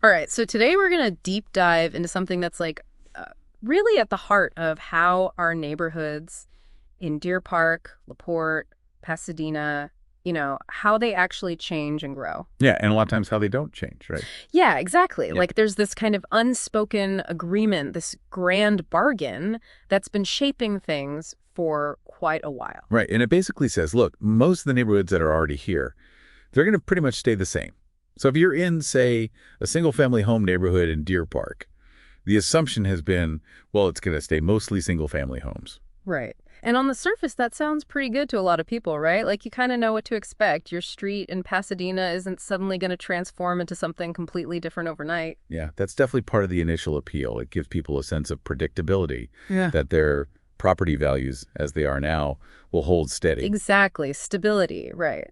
All right, so today we're going to deep dive into something that's really at the heart of how our neighborhoods in Deer Park, LaPorte, Pasadena, how they actually change and grow. Yeah, and a lot of times how they don't change, right? Yeah, exactly. Yeah. Like there's this kind of unspoken agreement, this grand bargain that's been shaping things for quite a while. Right, and it basically says, look, most of the neighborhoods that are already here, they're going to pretty much stay the same. So if you're in, say, a single-family home neighborhood in Deer Park, the assumption has been, well, it's going to stay mostly single-family homes. Right. And on the surface, that sounds pretty good to a lot of people, right? Like you kind of know what to expect. Your street in Pasadena isn't suddenly going to transform into something completely different overnight. Yeah, that's definitely part of the initial appeal. It gives people a sense of predictability, Yeah. that their property values, as they are now, will hold steady. Exactly. Stability, right.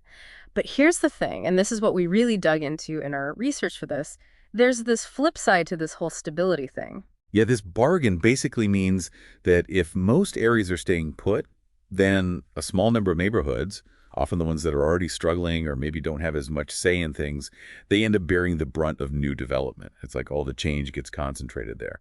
But here's the thing, and this is what we really dug into in our research for this. There's this flip side to this whole stability thing. Yeah, this bargain basically means that if most areas are staying put, then a small number of neighborhoods, often the ones that are already struggling or maybe don't have as much say in things, they end up bearing the brunt of new development. It's like all the change gets concentrated there.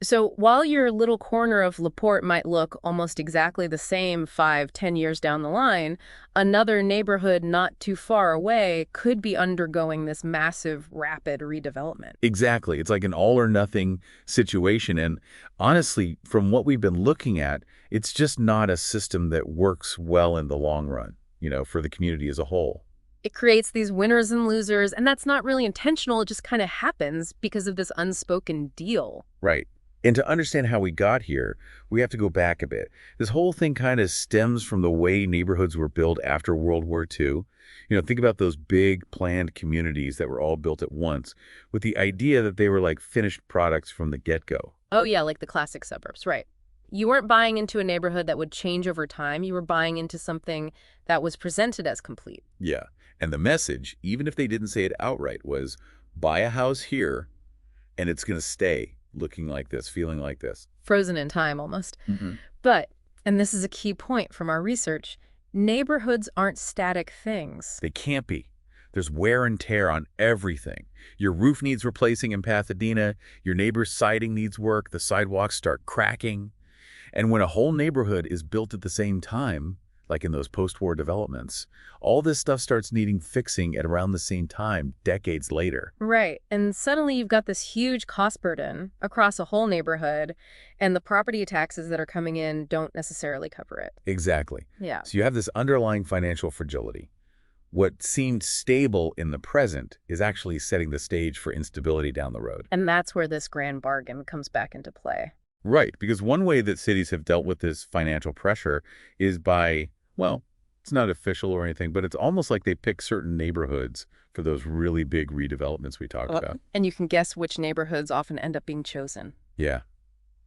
So while your little corner of LaPorte might look almost exactly the same 5, 10 years down the line, another neighborhood not too far away could be undergoing this massive, rapid redevelopment. Exactly. It's like an all or nothing situation. And honestly, from what we've been looking at, it's just not a system that works well in the long run, for the community as a whole. It creates these winners and losers, and that's not really intentional. It just kind of happens because of this unspoken deal. Right. And to understand how we got here, we have to go back a bit. This whole thing kind of stems from the way neighborhoods were built after World War II. Think about those big planned communities that were all built at once with the idea that they were like finished products from the get-go. Oh, yeah, like the classic suburbs, right. You weren't buying into a neighborhood that would change over time. You were buying into something that was presented as complete. Yeah. And the message, even if they didn't say it outright, was buy a house here and it's going to stay looking like this, feeling like this. Frozen in time almost. Hmm. But, and this is a key point from our research, neighborhoods aren't static things. They can't be. There's wear and tear on everything. Your roof needs replacing in Pasadena. Your neighbor's siding needs work. The sidewalks start cracking. And when a whole neighborhood is built at the same time, like in those post-war developments, all this stuff starts needing fixing at around the same time, decades later. Right. And suddenly you've got this huge cost burden across a whole neighborhood, and the property taxes that are coming in don't necessarily cover it. Exactly. Yeah. So you have this underlying financial fragility. What seemed stable in the present is actually setting the stage for instability down the road. And that's where this grand bargain comes back into play. Right, because one way that cities have dealt with this financial pressure is by, well, it's not official or anything, but it's almost like they pick certain neighborhoods for those really big redevelopments we talked about. And you can guess which neighborhoods often end up being chosen. Yeah.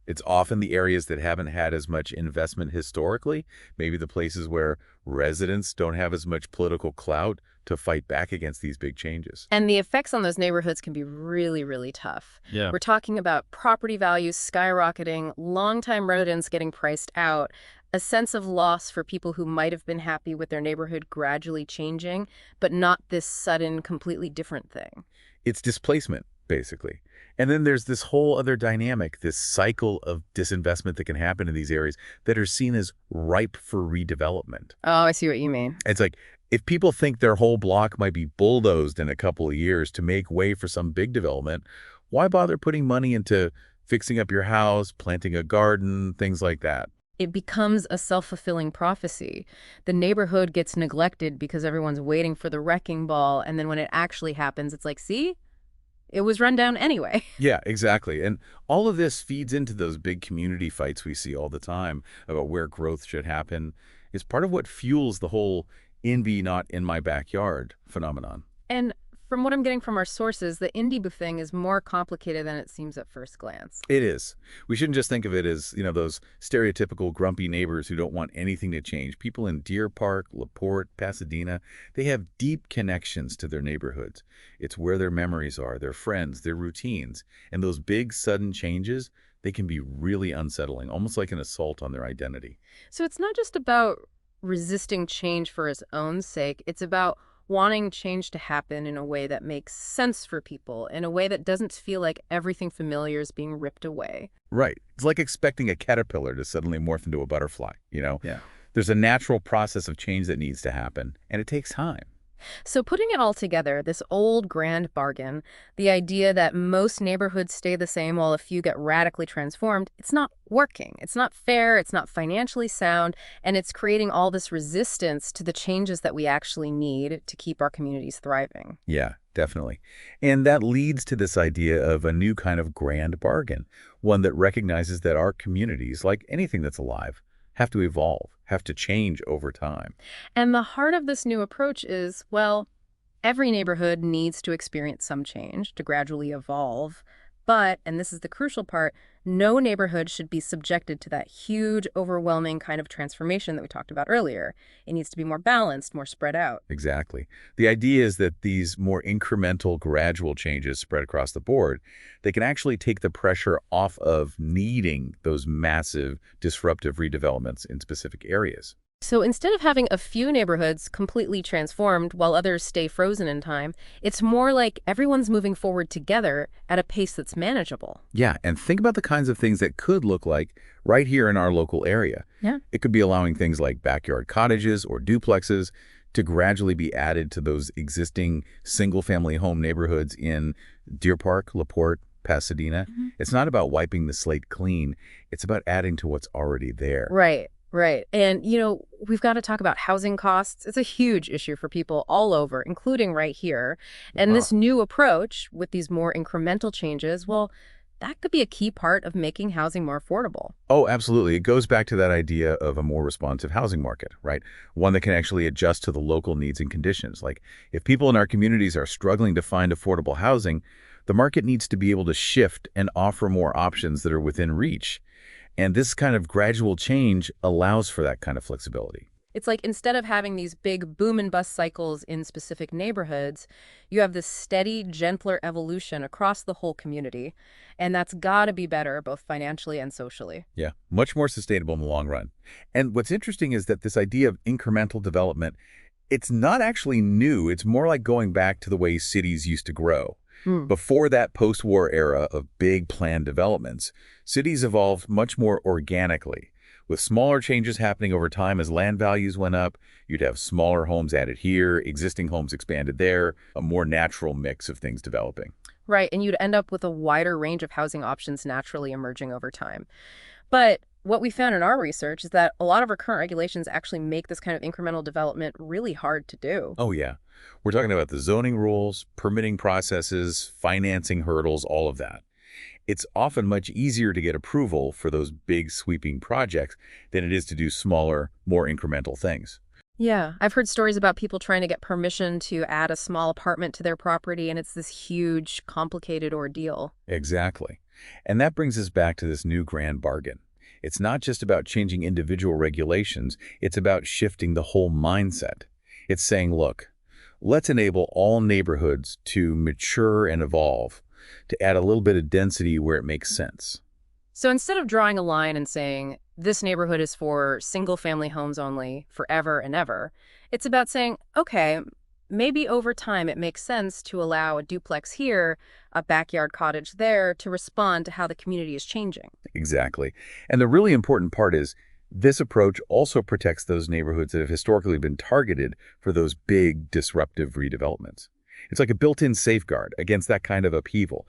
It's often the areas that haven't had as much investment historically, maybe the places where residents don't have as much political clout to fight back against these big changes. And the effects on those neighborhoods can be really, really tough. Yeah. We're talking about property values skyrocketing, longtime residents getting priced out, a sense of loss for people who might have been happy with their neighborhood gradually changing, but not this sudden, completely different thing. It's displacement, basically. And then there's this whole other dynamic, this cycle of disinvestment that can happen in these areas that are seen as ripe for redevelopment. Oh, I see what you mean. It's like, if people think their whole block might be bulldozed in a couple of years to make way for some big development, why bother putting money into fixing up your house, planting a garden, things like that? It becomes a self-fulfilling prophecy. The neighborhood gets neglected because everyone's waiting for the wrecking ball, and then when it actually happens, it's like, see? It was run down anyway. Yeah, exactly. And all of this feeds into those big community fights we see all the time about where growth should happen. It's part of what fuels the whole "envy not in my backyard" phenomenon. And from what I'm getting from our sources, the indie booth thing is more complicated than it seems at first glance. It is. We shouldn't just think of it as, those stereotypical grumpy neighbors who don't want anything to change. People in Deer Park, LaPorte, Pasadena, they have deep connections to their neighborhoods. It's where their memories are, their friends, their routines. And those big, sudden changes, they can be really unsettling, almost like an assault on their identity. So it's not just about resisting change for its own sake. It's about wanting change to happen in a way that makes sense for people, in a way that doesn't feel like everything familiar is being ripped away. Right. It's like expecting a caterpillar to suddenly morph into a butterfly, you know? Yeah. There's a natural process of change that needs to happen, and it takes time. So putting it all together, this old grand bargain, the idea that most neighborhoods stay the same while a few get radically transformed, it's not working. It's not fair, it's not financially sound, and it's creating all this resistance to the changes that we actually need to keep our communities thriving. Yeah, definitely. And that leads to this idea of a new kind of grand bargain, one that recognizes that our communities, like anything that's alive, have to evolve, have to change over time. And the heart of this new approach is, well, every neighborhood needs to experience some change to gradually evolve. But, and this is the crucial part, no neighborhood should be subjected to that huge, overwhelming kind of transformation that we talked about earlier. It needs to be more balanced, more spread out. Exactly. The idea is that these more incremental, gradual changes spread across the board, they can actually take the pressure off of needing those massive disruptive redevelopments in specific areas. So instead of having a few neighborhoods completely transformed while others stay frozen in time, it's more like everyone's moving forward together at a pace that's manageable. Yeah, and think about the kinds of things that could look like right here in our local area. Yeah. It could be allowing things like backyard cottages or duplexes to gradually be added to those existing single-family home neighborhoods in Deer Park, LaPorte, Pasadena. It's not about wiping the slate clean. It's about adding to what's already there. Right. Right. And, we've got to talk about housing costs. It's a huge issue for people all over, including right here. And this new approach with these more incremental changes, well, that could be a key part of making housing more affordable. Oh, absolutely. It goes back to that idea of a more responsive housing market, right? One that can actually adjust to the local needs and conditions. Like, if people in our communities are struggling to find affordable housing, the market needs to be able to shift and offer more options that are within reach. And this kind of gradual change allows for that kind of flexibility. It's like instead of having these big boom and bust cycles in specific neighborhoods, you have this steady, gentler evolution across the whole community. And that's got to be better, both financially and socially. Yeah, much more sustainable in the long run. And what's interesting is that this idea of incremental development, it's not actually new. It's more like going back to the way cities used to grow. Before that post-war era of big planned developments, cities evolved much more organically, with smaller changes happening over time as land values went up. You'd have smaller homes added here, existing homes expanded there, a more natural mix of things developing. Right, and you'd end up with a wider range of housing options naturally emerging over time. But what we found in our research is that a lot of our current regulations actually make this kind of incremental development really hard to do. Oh, yeah. We're talking about the zoning rules, permitting processes, financing hurdles, all of that. It's often much easier to get approval for those big sweeping projects than it is to do smaller, more incremental things. Yeah, I've heard stories about people trying to get permission to add a small apartment to their property, and it's this huge, complicated ordeal. Exactly. And that brings us back to this new grand bargain. It's not just about changing individual regulations, it's about shifting the whole mindset. It's saying, look, let's enable all neighborhoods to mature and evolve, to add a little bit of density where it makes sense. So instead of drawing a line and saying, this neighborhood is for single-family homes only, forever and ever, it's about saying, okay, maybe over time it makes sense to allow a duplex here, a backyard cottage there, to respond to how the community is changing. Exactly. And the really important part is this approach also protects those neighborhoods that have historically been targeted for those big disruptive redevelopments. It's like a built-in safeguard against that kind of upheaval.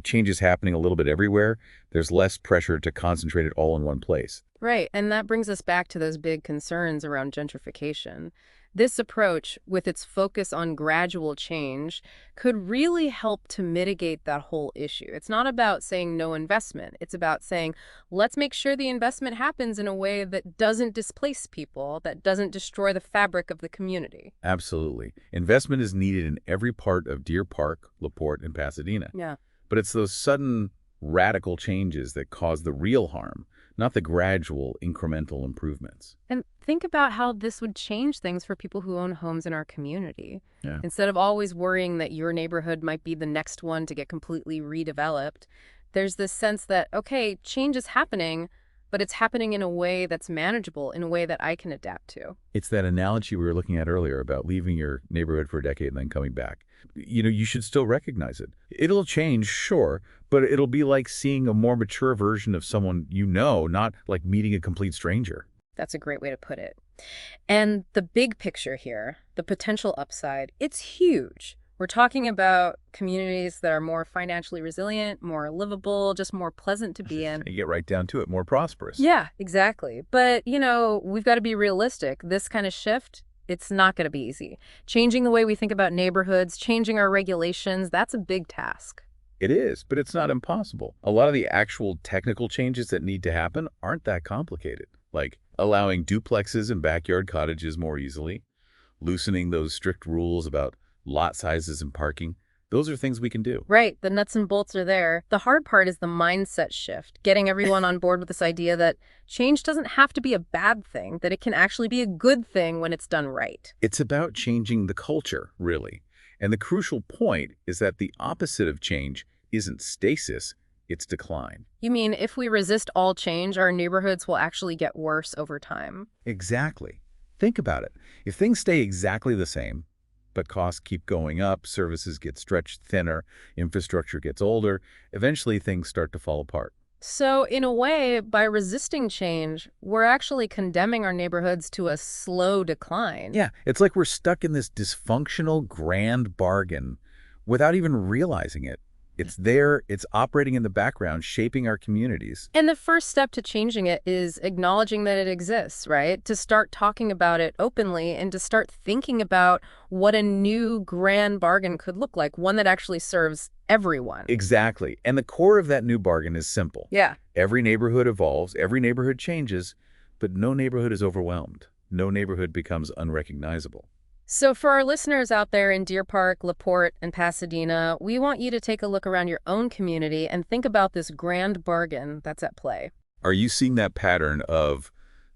Changes happening a little bit everywhere. There's less pressure to concentrate it all in one place. Right, and that brings us back to those big concerns around gentrification. This approach, with its focus on gradual change, could really help to mitigate that whole issue. It's not about saying no investment. It's about saying, let's make sure the investment happens in a way that doesn't displace people, that doesn't destroy the fabric of the community. Absolutely. Investment is needed in every part of Deer Park, LaPorte, and Pasadena. Yeah. But it's those sudden, radical changes that cause the real harm, not the gradual, incremental improvements. And think about how this would change things for people who own homes in our community. Yeah. Instead of always worrying that your neighborhood might be the next one to get completely redeveloped, there's this sense that, okay, change is happening, but it's happening in a way that's manageable, in a way that I can adapt to. It's that analogy we were looking at earlier about leaving your neighborhood for a decade and then coming back. You should still recognize it. It'll change, sure, but it'll be like seeing a more mature version of someone you know, not like meeting a complete stranger. That's a great way to put it. And the big picture here, the potential upside, it's huge. We're talking about communities that are more financially resilient, more livable, just more pleasant to be in. You get right down to it, more prosperous. Yeah, exactly. But, we've got to be realistic. This kind of shift, it's not going to be easy. Changing the way we think about neighborhoods, changing our regulations, that's a big task. It is, but it's not impossible. A lot of the actual technical changes that need to happen aren't that complicated, like allowing duplexes and backyard cottages more easily, loosening those strict rules about lot sizes and parking. Those are things we can do. Right, the nuts and bolts are there. The hard part is the mindset shift, getting everyone on board with this idea that change doesn't have to be a bad thing, that it can actually be a good thing when it's done right. It's about changing the culture, really. And the crucial point is that the opposite of change isn't stasis, it's decline. You mean if we resist all change, our neighborhoods will actually get worse over time? Exactly. Think about it. If things stay exactly the same, but costs keep going up, services get stretched thinner, infrastructure gets older, eventually things start to fall apart. So, in a way, by resisting change, we're actually condemning our neighborhoods to a slow decline. Yeah, it's like we're stuck in this dysfunctional grand bargain without even realizing it. It's there, it's operating in the background, shaping our communities. And the first step to changing it is acknowledging that it exists, right? To start talking about it openly and to start thinking about what a new grand bargain could look like, one that actually serves everyone. Exactly. And the core of that new bargain is simple. Yeah. Every neighborhood evolves, every neighborhood changes, but no neighborhood is overwhelmed. No neighborhood becomes unrecognizable. So for our listeners out there in Deer Park, LaPorte, and Pasadena, we want you to take a look around your own community and think about this grand bargain that's at play. Are you seeing that pattern of,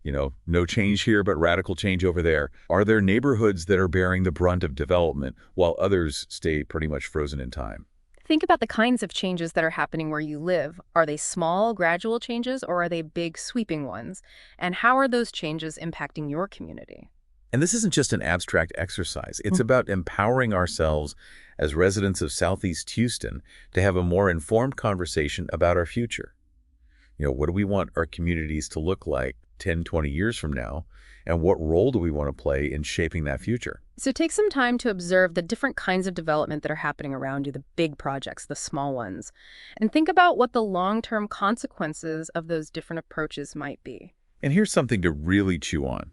no change here, but radical change over there? Are there neighborhoods that are bearing the brunt of development while others stay pretty much frozen in time? Think about the kinds of changes that are happening where you live. Are they small, gradual changes, or are they big, sweeping ones? And how are those changes impacting your community? And this isn't just an abstract exercise. It's about empowering ourselves as residents of Southeast Houston to have a more informed conversation about our future. What do we want our communities to look like 10, 20 years from now? And what role do we want to play in shaping that future? So take some time to observe the different kinds of development that are happening around you, the big projects, the small ones, and think about what the long-term consequences of those different approaches might be. And here's something to really chew on.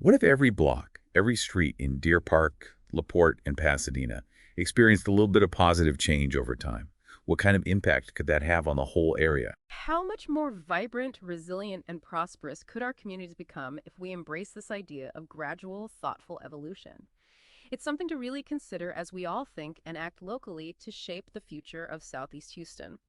What if every block, every street in Deer Park, LaPorte, and Pasadena experienced a little bit of positive change over time? What kind of impact could that have on the whole area? How much more vibrant, resilient, and prosperous could our communities become if we embrace this idea of gradual, thoughtful evolution? It's something to really consider as we all think and act locally to shape the future of Southeast Houston.